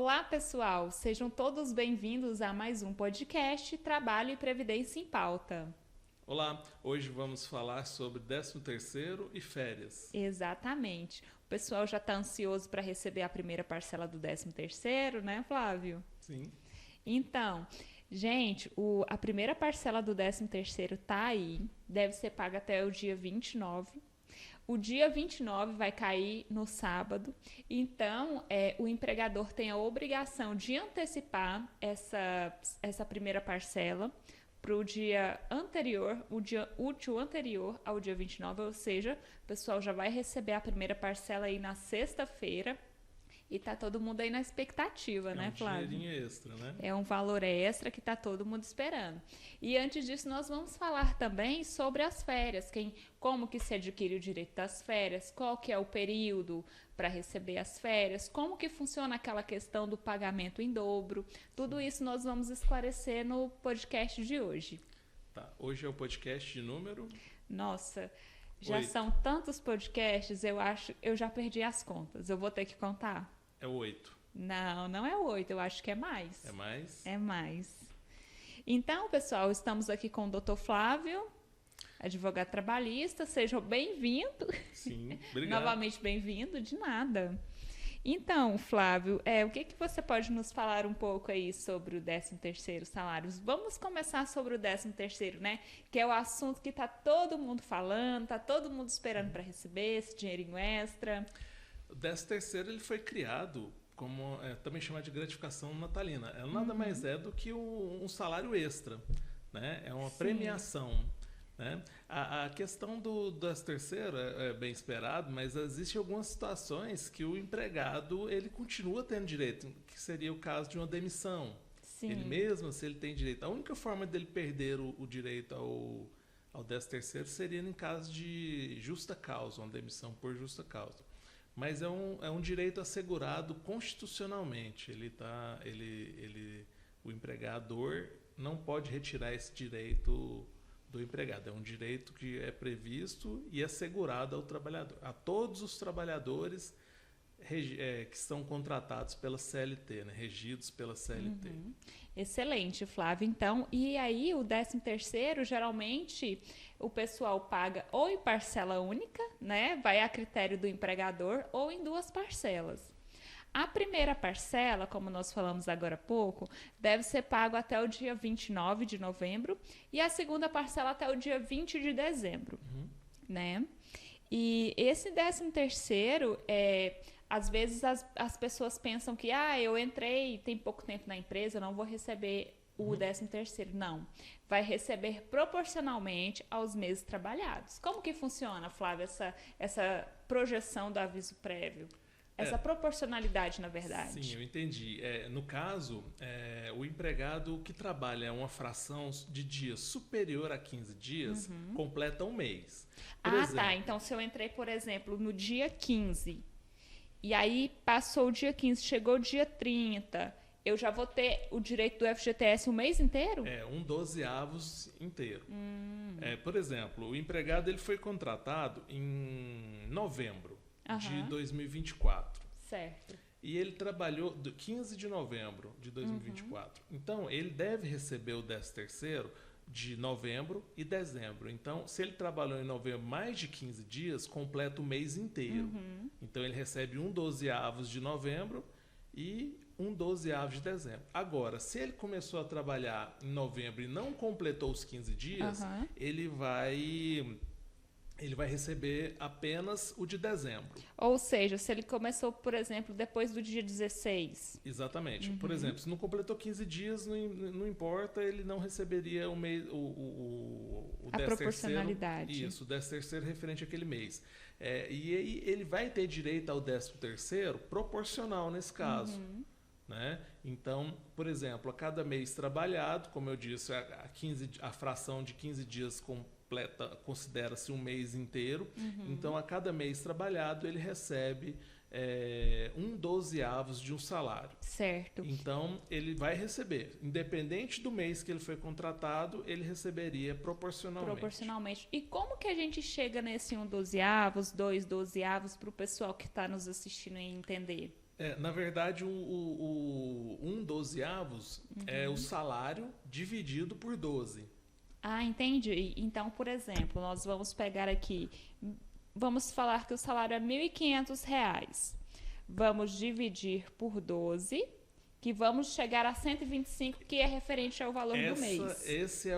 Olá, pessoal! Sejam todos bem-vindos a mais um podcast Trabalho e Previdência em Pauta. Olá, hoje vamos falar sobre 13º e férias. Exatamente. O pessoal já está ansioso para receber a primeira parcela do 13º, né, Flávio? Sim. Então, gente, a primeira parcela do 13º está aí, deve ser paga até o dia 29. O dia 29 vai cair no sábado, então o empregador tem a obrigação de antecipar essa primeira parcela para o dia anterior, o dia útil anterior ao dia 29, ou seja, o pessoal já vai receber a primeira parcela aí na sexta-feira. E tá todo mundo aí na expectativa, né, Flávio? É um dinheirinho extra, né? É um valor extra que tá todo mundo esperando. E antes disso, nós vamos falar também sobre as férias, como que se adquire o direito das férias, qual que é o período para receber as férias, como que funciona aquela questão do pagamento em dobro. Tudo isso nós vamos esclarecer no podcast de hoje. Tá, hoje é o podcast de número... Nossa, já 8. são tantos podcasts, eu já perdi as contas. Eu vou ter que contar? É o 8. Não é o 8, eu acho que é mais. É mais? É mais. Então, pessoal, estamos aqui com o Dr. Flávio, advogado trabalhista. Seja bem-vindo. Sim, obrigado. Novamente bem-vindo, de nada. Então, Flávio, o que você pode nos falar um pouco aí sobre o 13º salários? Vamos começar sobre o 13º, né? Que é o assunto que está todo mundo falando, está todo mundo esperando para receber esse dinheirinho extra. O 13º ele foi criado como também chamado de gratificação natalina. Nada mais é do que um salário extra, né? É uma premiação. Né? A questão do 13º é bem esperado, mas existem algumas situações que o empregado ele continua tendo direito, que seria o caso de uma demissão. Sim. Ele mesmo, se ele tem direito, a única forma dele perder o direito ao 13º seria em caso de justa causa, uma demissão por justa causa. Mas é um direito assegurado constitucionalmente. O empregador não pode retirar esse direito do empregado. É um direito que é previsto e assegurado ao trabalhador, a todos os trabalhadores que estão contratados pela CLT, né, regidos pela CLT. Excelente, Flávio. Então, e aí o 13º, geralmente, o pessoal paga ou em parcela única, né, vai a critério do empregador, ou em duas parcelas. A primeira parcela, como nós falamos agora há pouco, deve ser pago até o dia 29 de novembro e a segunda parcela até o dia 20 de dezembro, né? E esse 13º, às vezes as pessoas pensam que eu entrei, tem pouco tempo na empresa, não vou receber o 13º. Não, vai receber proporcionalmente aos meses trabalhados. Como que funciona, Flávia, essa projeção do aviso prévio? Essa proporcionalidade, na verdade. Sim, eu entendi. No caso, o empregado que trabalha uma fração de dias superior a 15 dias, completa um mês. Por exemplo, Tá. Então, se eu entrei, por exemplo, no dia 15, e aí passou o dia 15, chegou o dia 30, eu já vou ter o direito do FGTS o mês inteiro? Um 12avos inteiro. Por exemplo, o empregado ele foi contratado em novembro de 2024. Certo. E ele trabalhou do 15 de novembro de 2024. Então, ele deve receber o 13º de novembro e dezembro. Então, se ele trabalhou em novembro mais de 15 dias, completa o mês inteiro. Então, ele recebe um 12avos de novembro e um 12avos de dezembro. Agora, se ele começou a trabalhar em novembro e não completou os 15 dias, ele vai receber apenas o de dezembro. Ou seja, se ele começou, por exemplo, depois do dia 16. Exatamente. Por exemplo, se não completou 15 dias, não importa, ele não receberia o mês, o a 13º, proporcionalidade. Isso, o 13º referente àquele mês. E aí ele vai ter direito ao 13º proporcional nesse caso. Né? Então, por exemplo, a cada mês trabalhado, como eu disse, a fração de 15 dias considera-se um mês inteiro. Então, a cada mês trabalhado, ele recebe um 12avos de um salário. Certo. Então, ele vai receber. Independente do mês que ele foi contratado, ele receberia proporcionalmente. E como que a gente chega nesse 1 12avos, 2 12avos, para o pessoal que está nos assistindo entender? Na verdade, um dozeavos é o salário dividido por 12. Ah, entendi. Então, por exemplo, nós vamos pegar aqui, vamos falar que o salário é R$ 1.500. Vamos dividir por 12, que vamos chegar a 125, que é referente ao valor do mês. Esse é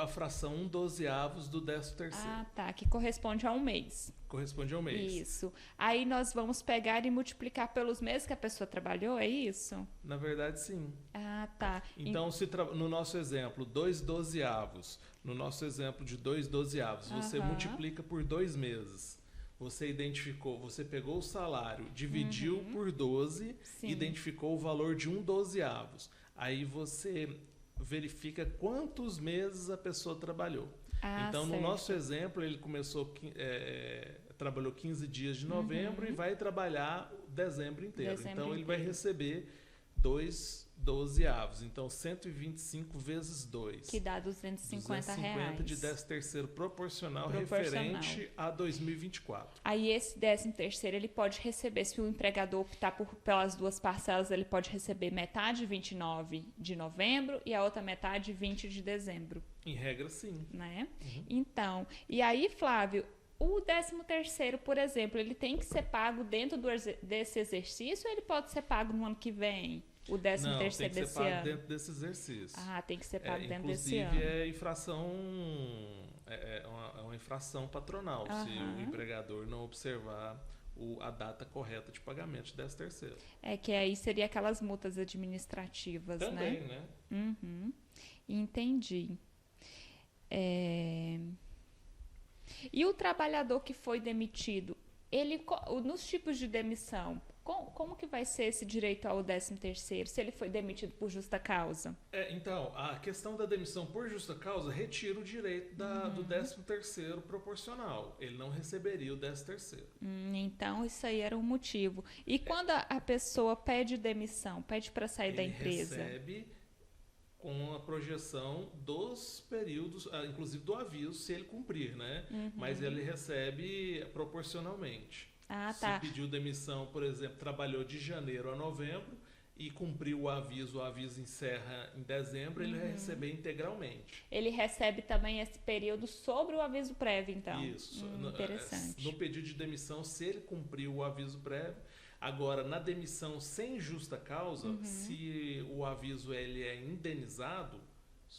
a fração 1/12 do 13º. Ah, tá, que corresponde a um mês. Corresponde ao mês. Isso. Aí nós vamos pegar e multiplicar pelos meses que a pessoa trabalhou, é isso? Na verdade, sim. Ah, tá. Então, no nosso exemplo, 2/12, no nosso exemplo de 2/12, você multiplica por 2 meses. Você identificou, você pegou o salário, dividiu por 12, Sim. identificou o valor de 1/12. Aí você verifica quantos meses a pessoa trabalhou. Então, no nosso exemplo, ele trabalhou 15 dias de novembro e vai trabalhar dezembro inteiro. Então, ele vai receber 2/12. Então, 125 vezes 2. Que dá R$250. 250 de 13º proporcional referente a 2024. Aí esse 13º ele pode receber, se o empregador optar pelas duas parcelas, ele pode receber metade 29 de novembro e a outra metade 20 de dezembro. Em regra, sim. Né? Então, e aí, Flávio, o 13º, por exemplo, ele tem que ser pago dentro desse exercício ou ele pode ser pago no ano que vem? O 13º tem que ser desse pago ano? dentro desse exercício. Ah, tem que ser pago dentro desse ano. Inclusive, é infração, uma infração patronal, se o empregador não observar a data correta de pagamento de 13º. É que aí seria aquelas multas administrativas, também, né? Né? Entendi. E o trabalhador que foi demitido, nos tipos de demissão, como que vai ser esse direito ao 13º, se ele foi demitido por justa causa? Então, a questão da demissão por justa causa retira o direito do 13º proporcional. Ele não receberia o 13º. Então, isso aí era um motivo. E quando a pessoa pede demissão, pede para sair da empresa? Ele recebe com a projeção dos períodos, inclusive do aviso, se ele cumprir, né? Mas ele recebe proporcionalmente. Ah, tá. Se pediu demissão, por exemplo, trabalhou de janeiro a novembro e cumpriu o aviso encerra em dezembro, ele vai receber integralmente. Ele recebe também esse período sobre o aviso prévio, então? Isso. Interessante. No pedido de demissão, se ele cumpriu o aviso prévio. Agora, na demissão sem justa causa, se o aviso ele é indenizado,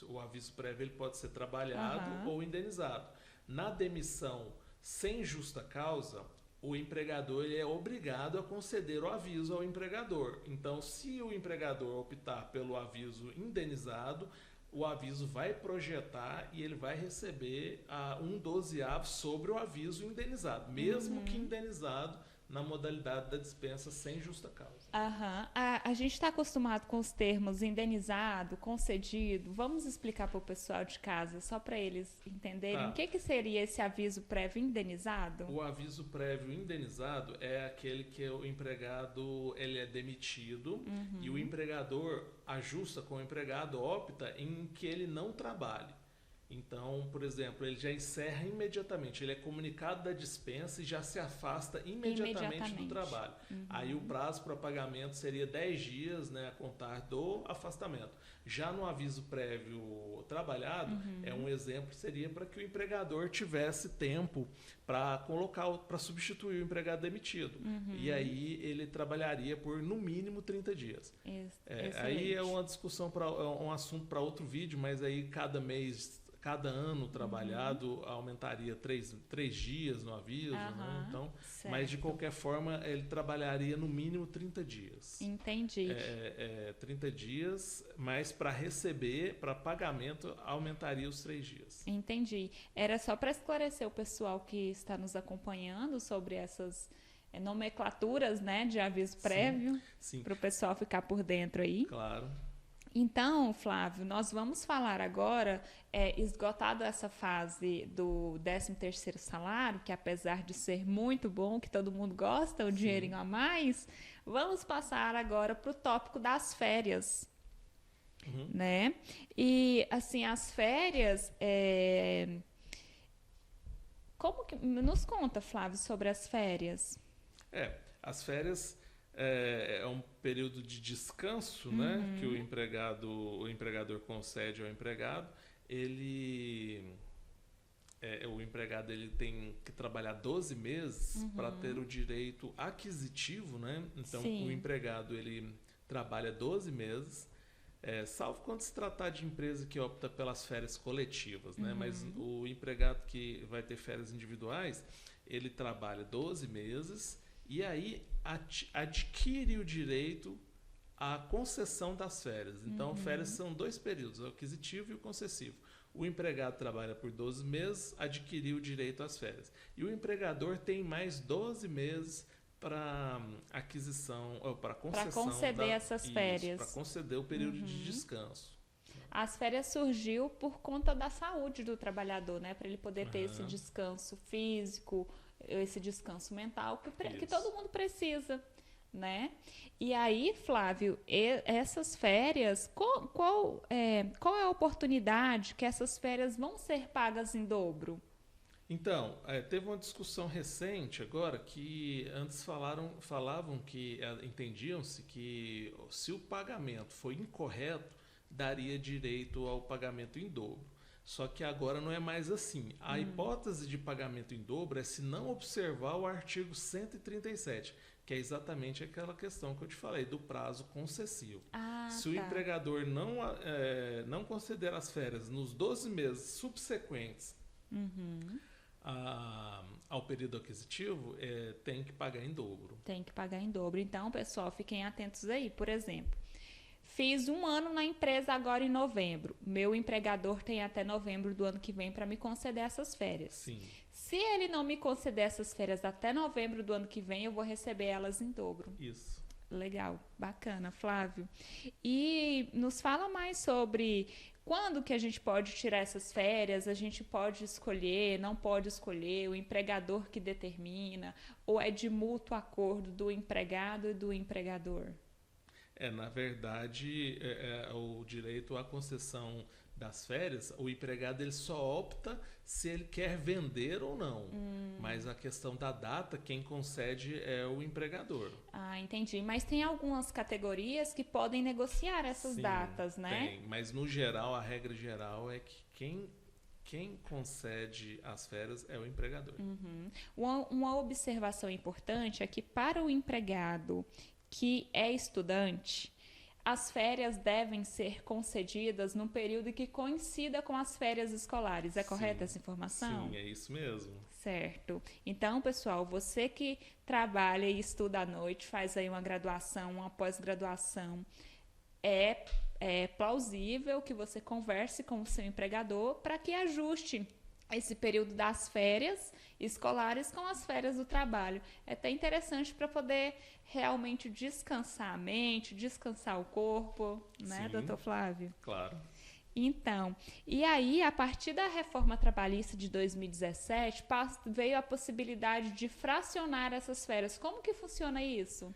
o aviso prévio ele pode ser trabalhado ou indenizado. Na demissão sem justa causa, o empregador ele é obrigado a conceder o aviso ao empregador. Então, se o empregador optar pelo aviso indenizado, o aviso vai projetar e ele vai receber 1/12 sobre o aviso indenizado, mesmo que indenizado na modalidade da dispensa sem justa causa. A gente está acostumado com os termos indenizado, concedido. Vamos explicar para o pessoal de casa, só para eles entenderem o que seria esse aviso prévio indenizado? O aviso prévio indenizado é aquele que o empregado ele é demitido e o empregador ajusta com o empregado, opta em que ele não trabalhe. Então, por exemplo, ele já encerra imediatamente, ele é comunicado da dispensa e já se afasta imediatamente do trabalho. Aí o prazo para pagamento seria 10 dias, né, a contar do afastamento. Já no aviso prévio trabalhado, um exemplo seria para que o empregador tivesse tempo para substituir o empregado demitido. E aí ele trabalharia por no mínimo 30 dias. Aí é uma discussão, um assunto para outro vídeo, mas aí cada ano trabalhado aumentaria 3 dias no aviso, né? Então, mas de qualquer forma ele trabalharia no mínimo 30 dias. Entendi. 30 dias, mas para receber, para pagamento, aumentaria os 3 dias. Entendi. Era só para esclarecer o pessoal que está nos acompanhando sobre essas nomenclaturas, né, de aviso prévio, para o pessoal ficar por dentro aí. Claro. Então, Flávio, nós vamos falar agora, esgotado essa fase do 13º salário, que apesar de ser muito bom, que todo mundo gosta, o dinheirinho a mais, vamos passar agora para o tópico das férias, né? E, assim, as férias, como que... Nos conta, Flávio, sobre as férias. As férias... é um período de descanso, né, que o empregador concede ao empregado. O empregado ele tem que trabalhar 12 meses para ter o direito aquisitivo, né? Então, Sim. o empregado ele trabalha 12 meses, salvo quando se tratar de empresa que opta pelas férias coletivas, né? Mas o empregado que vai ter férias individuais, ele trabalha 12 meses e aí adquire o direito à concessão das férias. Então, férias são 2 períodos, o aquisitivo e o concessivo. O empregado trabalha por 12 meses, adquiriu o direito às férias. E o empregador tem mais 12 meses para aquisição, ou para concessão. Para conceder essas férias. Para conceder o período de descanso. As férias surgiu por conta da saúde do trabalhador, né? Para ele poder ter esse descanso físico, esse descanso mental, que todo mundo precisa, né? E aí, Flávio, essas férias, qual é a oportunidade que essas férias vão ser pagas em dobro? Então, teve uma discussão recente agora que antes falavam que entendiam-se que se o pagamento foi incorreto, daria direito ao pagamento em dobro. Só que agora não é mais assim. A hipótese de pagamento em dobro é se não observar o artigo 137, que é exatamente aquela questão que eu te falei, do prazo concessivo. Se o empregador não conceder as férias nos 12 meses subsequentes ao período aquisitivo, tem que pagar em dobro. Tem que pagar em dobro. Então, pessoal, fiquem atentos aí. Por exemplo, fiz 1 ano na empresa agora em novembro. Meu empregador tem até novembro do ano que vem para me conceder essas férias. Sim. Se ele não me conceder essas férias até novembro do ano que vem, eu vou receber elas em dobro. Isso. Legal, bacana, Flávio. E nos fala mais sobre quando que a gente pode tirar essas férias, a gente pode escolher, não pode escolher, o empregador que determina, ou é de mútuo acordo do empregado e do empregador? Na verdade, o direito à concessão das férias, o empregado ele só opta se ele quer vender ou não. Mas a questão da data, quem concede é o empregador. Entendi. Mas tem algumas categorias que podem negociar essas datas, né? Tem, mas no geral, a regra geral é que quem concede as férias é o empregador. Uma observação importante é que para o empregado que é estudante, as férias devem ser concedidas num período que coincida com as férias escolares. É correta essa informação? Sim, é isso mesmo. Certo. Então, pessoal, você que trabalha e estuda à noite, faz aí uma graduação, uma pós-graduação, é plausível que você converse com o seu empregador para que ajuste esse período das férias escolares com as férias do trabalho. É até interessante para poder realmente descansar a mente, descansar o corpo, né, doutor Flávio? Claro. Então, e aí, a partir da reforma trabalhista de 2017, veio a possibilidade de fracionar essas férias. Como que funciona isso?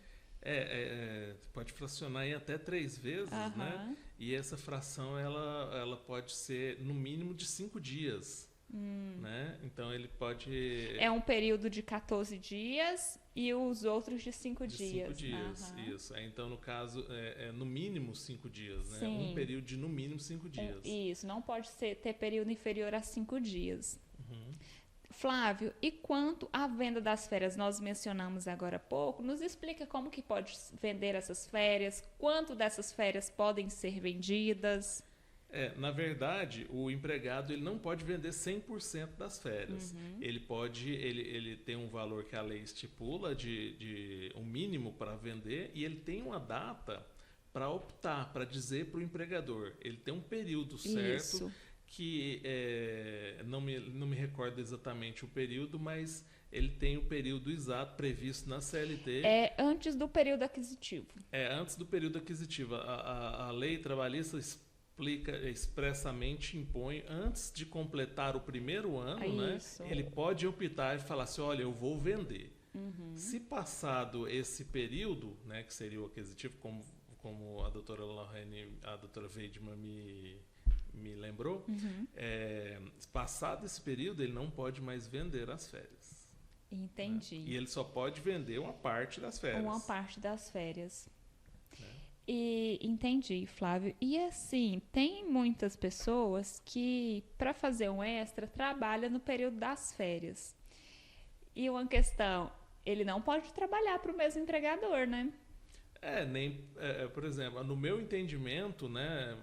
Pode fracionar em até 3 vezes, né? E essa fração, ela pode ser no mínimo de 5 dias. Né? Então ele pode... É um período de 14 dias e os outros de 5 dias. 5 dias, isso. Então, no caso, no mínimo 5 dias, né? Sim. Um período de no mínimo 5 dias. Isso, não pode ter período inferior a 5 dias. Flávio, e quanto à venda das férias, nós mencionamos agora há pouco, nos explica como que pode vender essas férias, quanto dessas férias podem ser vendidas... Na verdade, o empregado ele não pode vender 100% das férias. Ele tem um valor que a lei estipula de um mínimo para vender e ele tem uma data para optar, para dizer para o empregador. Ele tem um período certo que não me recordo exatamente o período, mas ele tem o período exato previsto na CLT. Antes do período aquisitivo. Antes do período aquisitivo. A lei trabalhista expressamente impõe, antes de completar o primeiro ano, né, ele pode optar e falar assim, olha, eu vou vender. Se passado esse período, né, que seria o aquisitivo, como a doutora Lorraine, a doutora Weidman me lembrou, passado esse período, ele não pode mais vender as férias. Entendi. Né? E ele só pode vender uma parte das férias. Uma parte das férias. Né? E entendi, Flávio. E assim, tem muitas pessoas que, para fazer um extra, trabalham no período das férias. E uma questão, ele não pode trabalhar para o mesmo empregador, né? Por exemplo, no meu entendimento, né,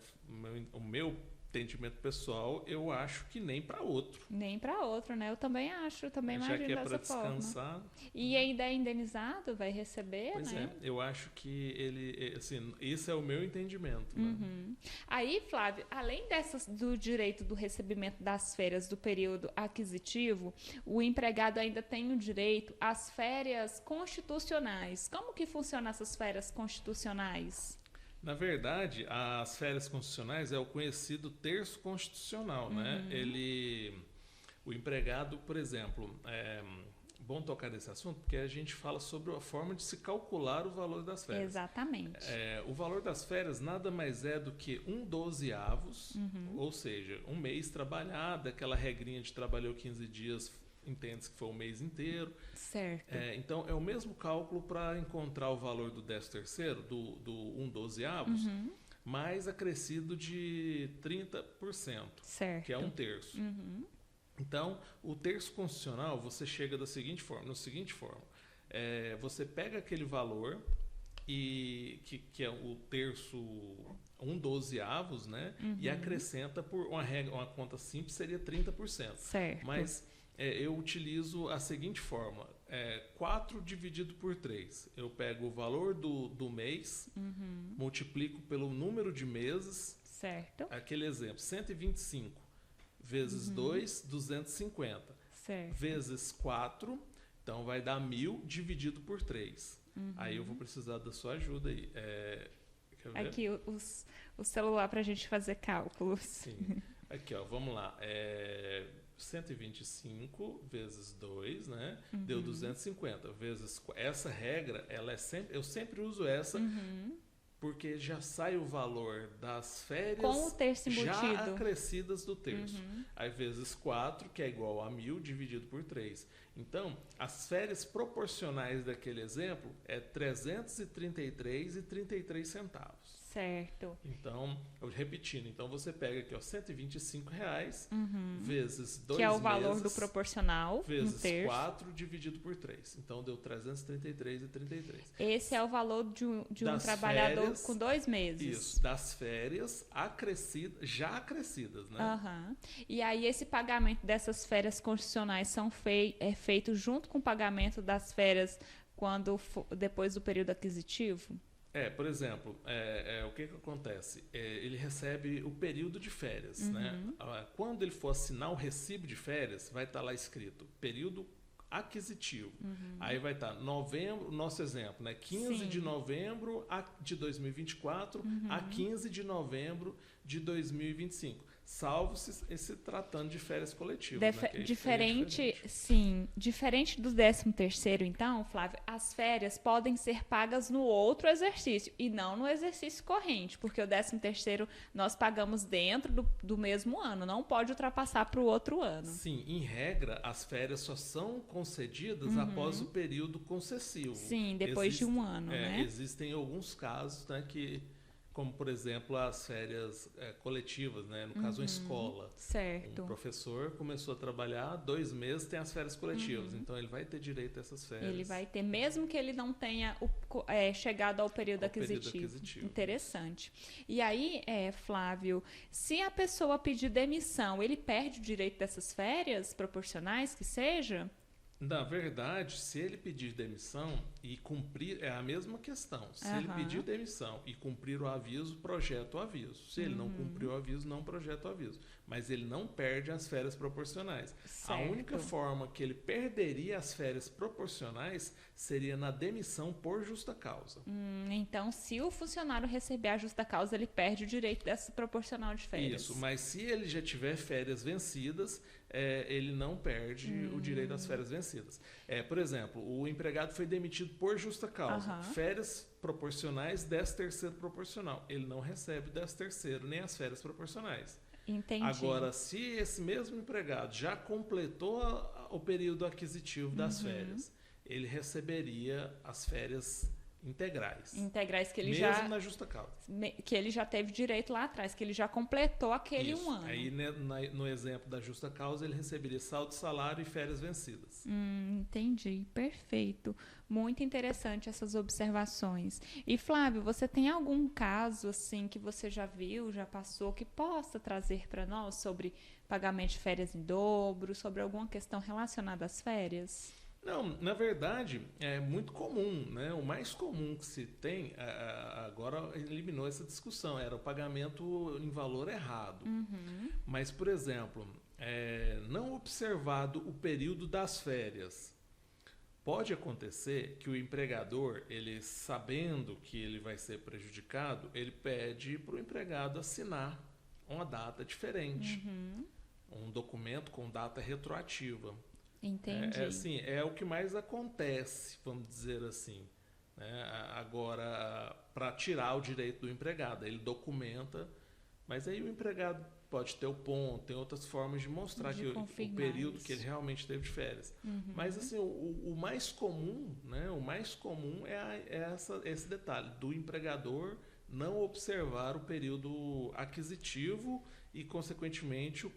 o meu entendimento pessoal, eu acho que nem para outro. Nem para outro, né? Eu também acho, eu também Já imagino que é para dessa forma. descansar. E ainda é indenizado, vai receber, Pois né? eu acho que ele, assim, esse é o meu entendimento. Né? Uhum. Aí, Flávio, além do direito do recebimento das férias do período aquisitivo, o empregado ainda tem o direito às férias constitucionais. Como que funcionam essas férias constitucionais? Na verdade, as férias constitucionais é o conhecido terço constitucional, né? O empregado, por exemplo, bom tocar nesse assunto, porque a gente fala sobre a forma de se calcular o valor das férias. Exatamente. O valor das férias nada mais é do que 1/12, ou seja, um mês trabalhado, aquela regrinha de trabalhou 15 dias, entende-se que foi o mês inteiro. Certo. Então, é o mesmo cálculo para encontrar o valor do 13º, do 1/12, mais acrescido de 30%, Certo. que é 1/3. Então, o terço constitucional, você chega da seguinte forma, você pega aquele valor, que é o terço 1/12, né? E acrescenta por uma conta simples, seria 30%. Certo. Mas eu utilizo a seguinte forma, 4 dividido por 3. Eu pego o valor do mês, multiplico pelo número de meses. Certo. Aquele exemplo, 125 vezes 2, 250. Certo. Vezes 4, então vai dar 1.000 dividido por 3. Aí eu vou precisar da sua ajuda aí. Quer ver? Aqui o celular para a gente fazer cálculos. Sim. Aqui, ó, vamos lá. 125 vezes 2, né? Deu 250. Essa regra, eu sempre uso essa porque já sai o valor das férias com o terço embutido, já acrescidas do terço. Aí vezes 4, que é igual a 1.000 dividido por 3. Então, as férias proporcionais daquele exemplo é 333,33 centavos. Certo. Então, repetindo, então você pega aqui, ó, R$125 vezes 2 que é o valor meses, do proporcional, vezes um terço. 4 dividido por 3. Então, deu 333,33. Esse é o valor de um trabalhador férias, com 2 meses. Isso, das férias já acrescidas, né? E aí, esse pagamento dessas férias constitucionais é feito junto com o pagamento das férias depois do período aquisitivo? Por exemplo, o que acontece? Ele recebe o período de férias, né? Quando ele for assinar o recibo de férias, vai estar lá escrito período aquisitivo. Aí vai estar novembro, nosso exemplo, né? 15 de novembro de 2024 a 15 de novembro de 2025. Salvo se tratando de férias coletivas. Diferente do 13º, então, Flávio, as férias podem ser pagas no outro exercício e não no exercício corrente, porque o 13º nós pagamos dentro do mesmo ano, não pode ultrapassar para o outro ano. Sim, em regra, as férias só são concedidas após o período concessivo. Sim, depois de um ano, né? Existem alguns casos, né, como, por exemplo, as férias coletivas, né? No caso, uma escola. Certo. Um professor começou a trabalhar, 2 meses tem as férias coletivas. Então, ele vai ter direito a essas férias. Ele vai ter, mesmo que ele não tenha chegado ao período aquisitivo. Interessante. E aí, Flávio, se a pessoa pedir demissão, ele perde o direito dessas férias proporcionais, que seja? Na verdade, se ele pedir demissão e cumprir, é a mesma questão. Se ele pedir demissão e cumprir o aviso, projeta o aviso. Se ele não cumprir o aviso, não projeta o aviso. Mas ele não perde as férias proporcionais. Certo. A única forma que ele perderia as férias proporcionais seria na demissão por justa causa. Então, se o funcionário receber a justa causa, ele perde o direito dessa proporcional de férias. Isso, mas se ele já tiver férias vencidas, ele não perde o direito das férias vencidas. Por exemplo, o empregado foi demitido por justa causa. Férias proporcionais, 13º proporcional. Ele não recebe 13º nem as férias proporcionais. Entendi. Agora, se esse mesmo empregado já completou o período aquisitivo das férias, ele receberia as férias integrais. Integrais que ele mesmo na justa causa. Que ele já teve direito lá atrás, que ele já completou aquele Isso. 1 ano. Aí, no exemplo da justa causa, ele receberia saldo de salário e férias vencidas. Entendi, perfeito. Muito interessante essas observações. E Flávio, você tem algum caso assim que você já viu, já passou, que possa trazer para nós sobre pagamento de férias em dobro, sobre alguma questão relacionada às férias? Não, na verdade, é muito comum, né? O mais comum que se tem, agora eliminou essa discussão, era o pagamento em valor errado. Mas, por exemplo, não observado o período das férias. Pode acontecer que o empregador, ele sabendo que ele vai ser prejudicado, ele pede para o empregado assinar uma data diferente, um documento com data retroativa. Entendi. Assim, é o que mais acontece, vamos dizer assim. Né? Agora, para tirar o direito do empregado, ele documenta, mas aí o empregado pode ter o ponto, tem outras formas de mostrar que o período que ele realmente teve de férias. Mas assim, o mais comum, né? O mais comum é esse detalhe do empregador não observar o período aquisitivo e, consequentemente,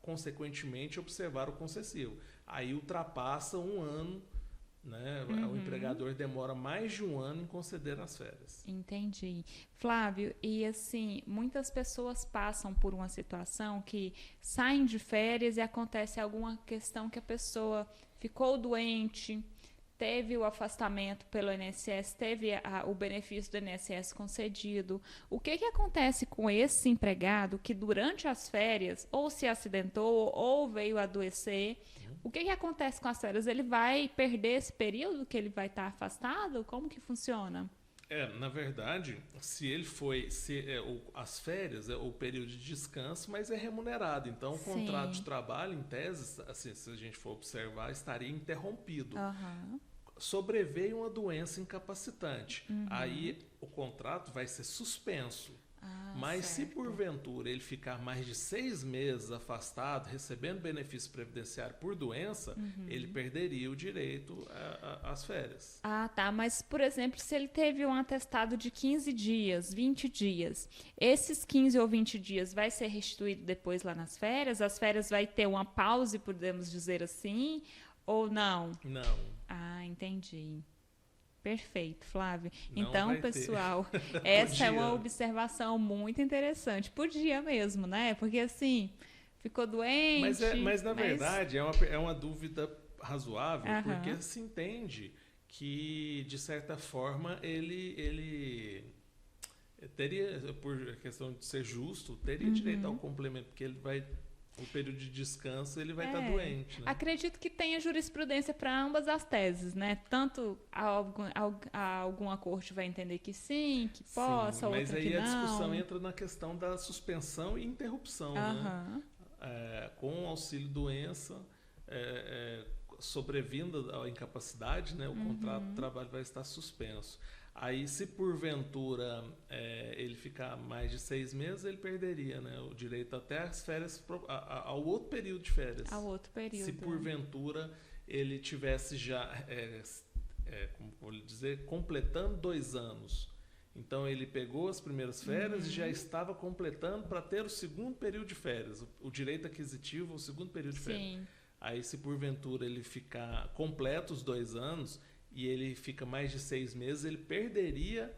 consequentemente observar o concessivo. Aí ultrapassa 1 ano, né? O empregador demora mais de 1 ano em conceder as férias. Entendi. Flávio, e assim, muitas pessoas passam por uma situação que saem de férias e acontece alguma questão que a pessoa ficou doente, teve o afastamento pelo INSS, teve o benefício do INSS concedido. O que acontece com esse empregado que durante as férias ou se acidentou ou veio adoecer? O que acontece com as férias? Ele vai perder esse período que ele vai estar afastado? Como que funciona? Na verdade, as férias é o período de descanso, mas é remunerado. Então, o contrato de trabalho, em tese, assim, se a gente for observar, estaria interrompido. Sobreveio uma doença incapacitante. Aí o contrato vai ser suspenso. Mas certo. se porventura ele ficar mais de 6 meses afastado, recebendo benefício previdenciário por doença, ele perderia o direito às férias. Tá. Mas, por exemplo, se ele teve um atestado de 15 dias, 20 dias, esses 15 ou 20 dias vai ser restituído depois lá nas férias? As férias vai ter uma pause, podemos dizer assim, ou não? Não. Entendi. Perfeito, Flávio. Não então, pessoal, essa é uma observação muito interessante. Podia mesmo, né? Porque assim, ficou doente. Mas na verdade, é uma dúvida razoável, porque se entende que, de certa forma, ele teria, por questão de ser justo, teria direito ao complemento, porque ele vai. O período de descanso ele vai estar doente. Né? Acredito que tenha jurisprudência para ambas as teses, né? Tanto alguma corte vai entender que sim, que possa, outra que não. Mas aí a discussão entra na questão da suspensão e interrupção. Né? Com o auxílio doença, sobrevindo à incapacidade, né? O contrato de trabalho vai estar suspenso. Aí, se porventura ele ficar mais de 6 meses, ele perderia, né, o direito até às férias, ao outro período de férias. Ao outro período. Se porventura ele tivesse já, como vou dizer, completando 2 anos. Então, ele pegou as primeiras férias e já estava completando para ter o segundo período de férias. O direito aquisitivo, o segundo período de férias. Aí, se porventura ele ficar completo os 2 anos... e ele fica mais de 6 meses, ele perderia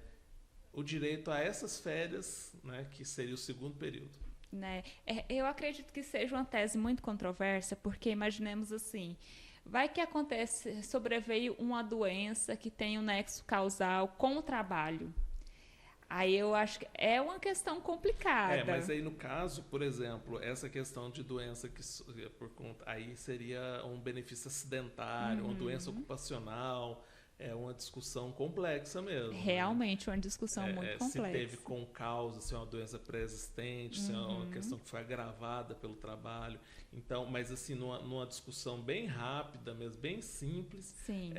o direito a essas férias, né, que seria o segundo período. Né? Eu acredito que seja uma tese muito controversa, porque imaginemos assim, vai que sobreveio uma doença que tem um nexo causal com o trabalho. Aí eu acho que é uma questão complicada. Mas aí no caso, por exemplo, essa questão de doença que por conta, aí seria um benefício acidentário, uma doença ocupacional, é uma discussão complexa mesmo. Realmente, uma discussão muito complexa. Se teve com causa, se é uma doença pré-existente, se é uma questão que foi agravada pelo trabalho. Então, mas assim, numa discussão bem rápida mesmo, bem simples, Sim.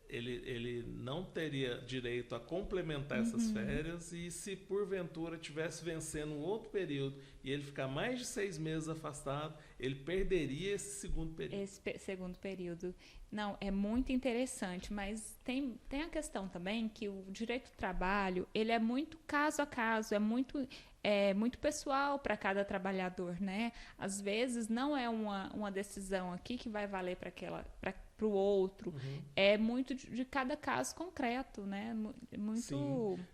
ele não teria direito a complementar essas férias, e se porventura tivesse vencendo um outro período e ele ficar mais de 6 meses afastado, ele perderia esse segundo período. Segundo período. Não, é muito interessante, mas tem a questão também que o direito do trabalho, ele é muito caso a caso, é muito pessoal para cada trabalhador, né? Às vezes não é uma decisão aqui que vai valer para o outro. É muito de cada caso concreto, né? Muito. Sim.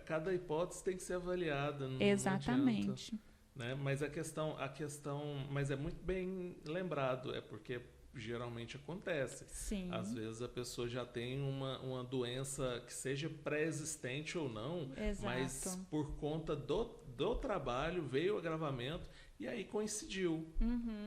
Cada hipótese tem que ser avaliada. Exatamente. Não adianta, né? Mas a questão, mas é muito bem lembrado, é porque geralmente acontece. Sim. Às vezes a pessoa já tem uma doença que seja pré-existente ou não, Exato. mas por conta do trabalho veio o agravamento e aí coincidiu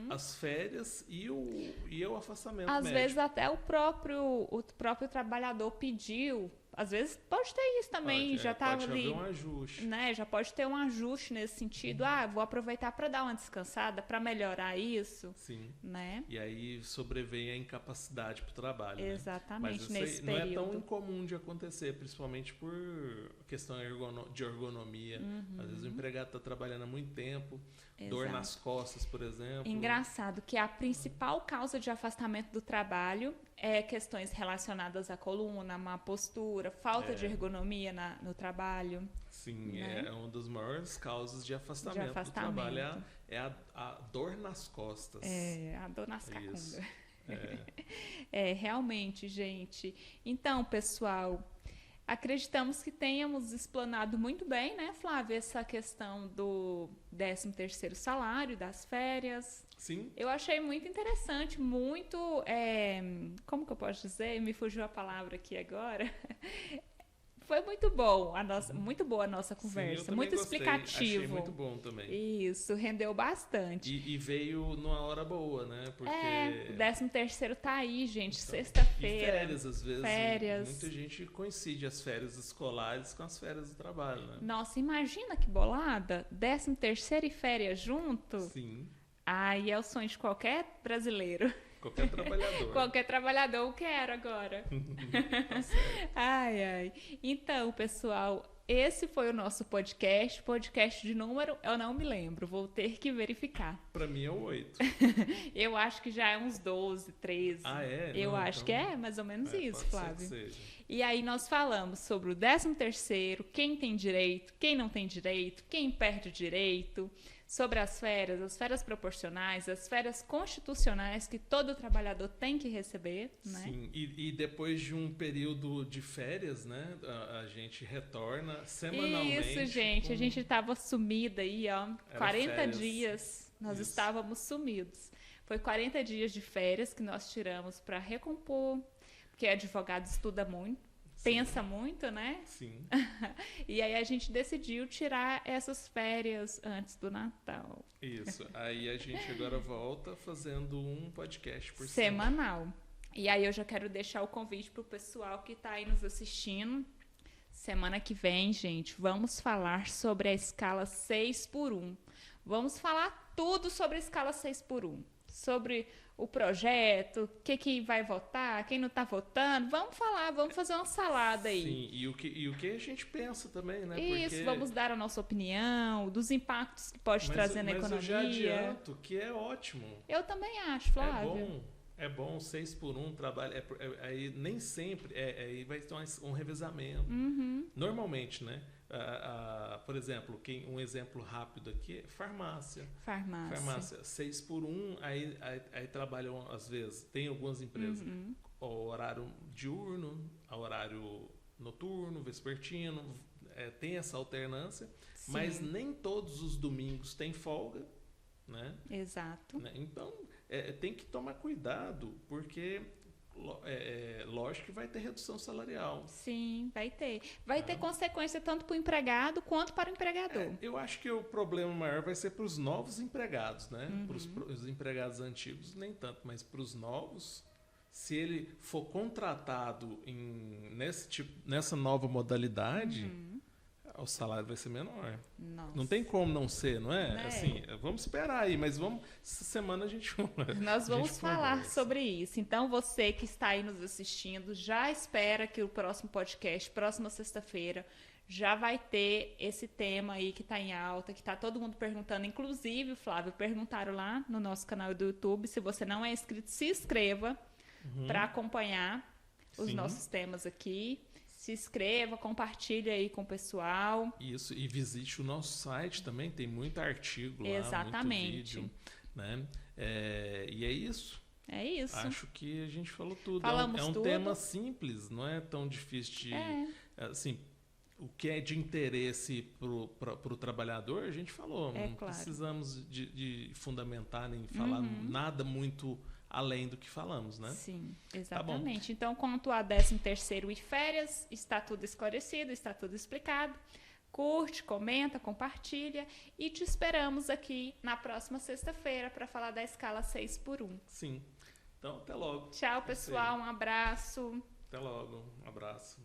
as férias e o afastamento Às médico. vezes até o próprio trabalhador pediu. Às vezes pode ter isso também, já estava pode ali, haver um ajuste. né? Já pode ter um ajuste nesse sentido. Vou aproveitar para dar uma descansada, para melhorar isso. Sim. Né? E aí sobrevém a incapacidade para o trabalho. Exatamente, né? Mas nesse não período. é tão incomum de acontecer, principalmente por questão de ergonomia. Às vezes o empregado está trabalhando há muito tempo, dor nas costas, por exemplo. Engraçado que a principal causa de afastamento do trabalho é questões relacionadas à coluna, má postura, falta de ergonomia no trabalho. Sim, né? é uma das maiores causas de afastamento do trabalho. É a dor nas costas. A dor nas cacundas. É. Realmente, gente. Então, pessoal, acreditamos que tenhamos explanado muito bem, né, Flávia, essa questão do 13º salário, das férias. Sim. Eu achei muito interessante, muito... como que eu posso dizer? Me fugiu a palavra aqui agora. Foi muito bom, muito boa a nossa conversa. Sim, eu muito gostei. explicativo. Achei muito bom também. Isso, rendeu bastante. E veio numa hora boa, né? Porque... o 13º tá aí, gente, então, sexta-feira. E férias, às vezes. Férias. Muita gente coincide as férias escolares com as férias do trabalho, né? Nossa, imagina que bolada. 13º e férias junto. Sim. Aí é o sonho de qualquer brasileiro. Qualquer trabalhador. Qualquer trabalhador eu quero agora. Tá certo. Ai. Então, pessoal, esse foi o nosso podcast. Podcast de número, eu não me lembro. Vou ter que verificar. Pra mim é o 8. Eu acho que já é uns 12, 13. Ah, é? Eu Não, acho que é mais ou menos isso, Flávio. Pode ser que seja. E aí nós falamos sobre o 13º, quem tem direito, quem não tem direito, quem perde o direito, sobre as férias proporcionais, as férias constitucionais que todo trabalhador tem que receber, né? Sim, e depois de um período de férias, né, a gente retorna semanalmente. Isso, gente, a gente estava sumida aí, ó, 40 férias. dias, nós Isso. estávamos sumidos. Foi 40 dias de férias que nós tiramos para recompor, porque advogado estuda muito, pensa muito, né? Sim. E aí a gente decidiu tirar essas férias antes do Natal. Isso. Aí a gente agora volta fazendo um podcast por semanal. E aí eu já quero deixar o convite pro pessoal que tá aí nos assistindo. Semana que vem, gente, vamos falar sobre a escala 6x1. Vamos falar tudo sobre a escala 6x1. Sobre o projeto, o que vai votar, quem não está votando. Vamos falar, vamos fazer uma salada aí. Sim, e o que a gente pensa também, né? Isso, porque... vamos dar a nossa opinião, dos impactos que pode trazer na economia. Mas eu já adianto que é ótimo. Eu também acho, Flávio. É bom 6x1 trabalho. Aí nem sempre, aí vai ter um revezamento. Normalmente, né? Por exemplo, um exemplo rápido aqui é farmácia. Farmácia 6x1, aí trabalham, às vezes, tem algumas empresas, o horário diurno, horário noturno, vespertino, tem essa alternância, Sim. mas nem todos os domingos tem folga, né? Exato. Né? Então, tem que tomar cuidado, porque... lógico que vai ter redução salarial. Sim, vai ter. Vai ter consequência tanto para o empregado quanto para o empregador. Eu acho que o problema maior vai ser para os novos empregados, né? Para os empregados antigos, nem tanto, mas para os novos, se ele for contratado nessa nova modalidade, o salário vai ser menor. Nossa. Não tem como não ser, não é? Né? Assim, vamos esperar aí, mas essa semana a gente Nós vamos falar conversa. sobre isso. Então, você que está aí nos assistindo, já espera que o próximo podcast, próxima sexta-feira, já vai ter esse tema aí que está em alta, que está todo mundo perguntando. Inclusive, Flávio, perguntaram lá no nosso canal do YouTube. Se você não é inscrito, se inscreva para acompanhar os Sim. nossos temas aqui. Se inscreva, compartilhe aí com o pessoal. Isso, e visite o nosso site também, tem muito artigo lá, Exatamente. muito vídeo, né? E é isso. É isso. Acho que a gente falou tudo. Falamos é um tudo. tema simples, não é tão difícil de... Assim, o que é de interesse para o trabalhador, a gente falou. Não claro. precisamos de fundamentar nem falar nada muito além do que falamos, né? Sim, exatamente. Tá, então, quanto a 13º e férias, está tudo esclarecido, está tudo explicado. Curte, comenta, compartilha e te esperamos aqui na próxima sexta-feira para falar da escala 6x1. Sim. Então, até logo. Tchau, pessoal. Um abraço. Até logo. Um abraço.